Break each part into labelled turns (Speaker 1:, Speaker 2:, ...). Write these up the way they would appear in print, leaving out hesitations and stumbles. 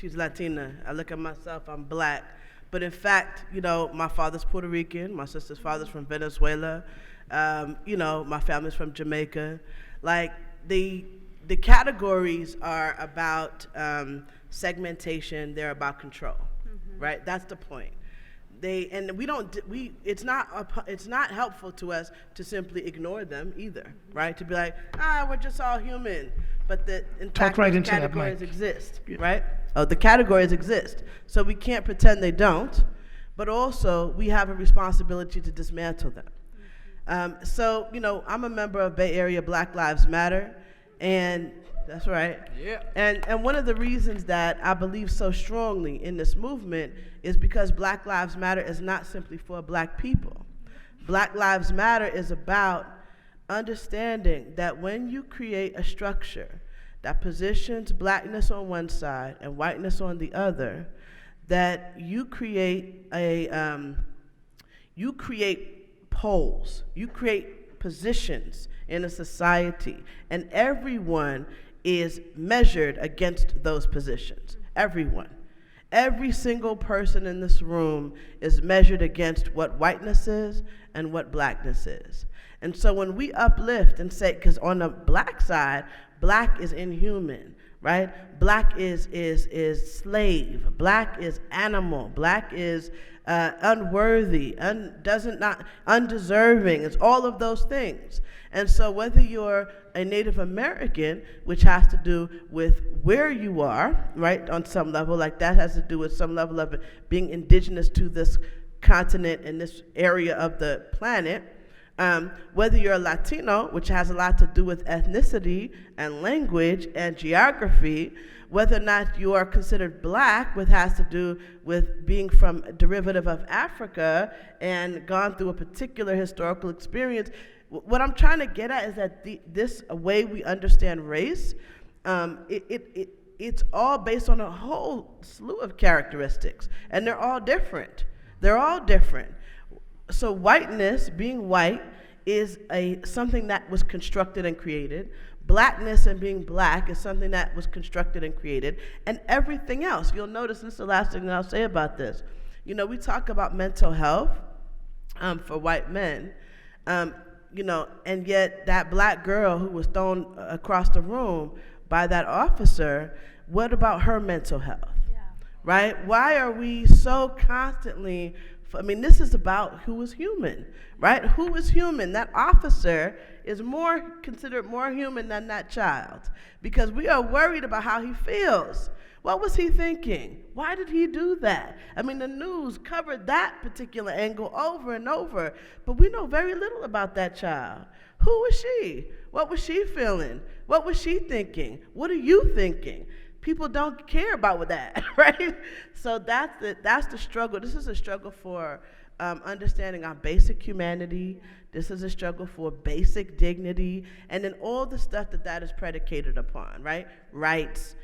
Speaker 1: she's Latina. I look at myself, I'm black. But in fact, my father's Puerto Rican, my sister's father's from Venezuela, my family's from Jamaica. Like, the categories are about segmentation, they're about control, right? That's the point. It's not helpful to us to simply ignore them either, right? To be like, we're just all human. But in fact, those categories exist, right? Oh, the categories exist. So we can't pretend they don't, but also we have a responsibility to dismantle them. So, I'm a member of Bay Area Black Lives Matter, and that's right.
Speaker 2: Yeah.
Speaker 1: And one of the reasons that I believe so strongly in this movement is because Black Lives Matter is not simply for black people. Black Lives Matter is about understanding that when you create a structure that positions blackness on one side and whiteness on the other, that you create poles, you create positions in a society, and everyone is measured against those positions. Everyone. Every single person in this room is measured against what whiteness is and what blackness is. And so when we uplift and say, because on the black side, black is inhuman, right? Black is slave. Black is animal. Black is unworthy, undeserving. It's all of those things. And so whether you're a Native American, which has to do with where you are, right, on some level, like that has to do with some level of being indigenous to this continent and this area of the planet, whether you're a Latino, which has a lot to do with ethnicity and language and geography, whether or not you are considered black, which has to do with being from a derivative of Africa and gone through a particular historical experience. What I'm trying to get at is that this way we understand race, it's all based on a whole slew of characteristics, and they're all different. They're all different. So whiteness, being white, is something that was constructed and created. Blackness and being black is something that was constructed and created. And everything else, you'll notice, and this is the last thing that I'll say about this. We talk about mental health for white men, and yet that black girl who was thrown across the room by that officer, what about her mental health? Yeah. Right? Why are we so constantly, this is about who is human, right? Who is human? That officer is considered more human than that child, because we are worried about how he feels. What was he thinking? Why did he do that? The news covered that particular angle over and over, but we know very little about that child. Who was she? What was she feeling? What was she thinking? What are you thinking? People don't care about that, right? So that's the struggle. This is a struggle for understanding our basic humanity. This is a struggle for basic dignity, and then all the stuff that is predicated upon, right? Rights,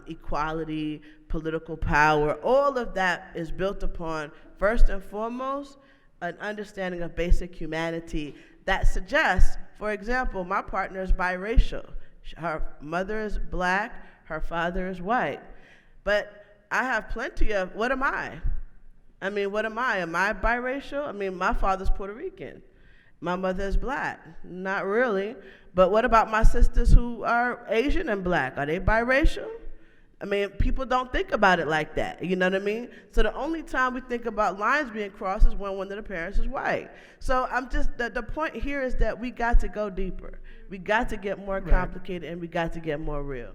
Speaker 1: equality, political power, all of that is built upon, first and foremost, an understanding of basic humanity that suggests, for example, my partner is biracial. Her mother is black, her father is white. But I have plenty of, what am I? What am I? Am I biracial? My father's Puerto Rican. My mother is black. Not really. But what about my sisters who are Asian and black? Are they biracial? People don't think about it like that. You know what I mean? So the only time we think about lines being crossed is when one of the parents is white. So the point here is that we got to go deeper. We got to get more complicated, and we got to get more real.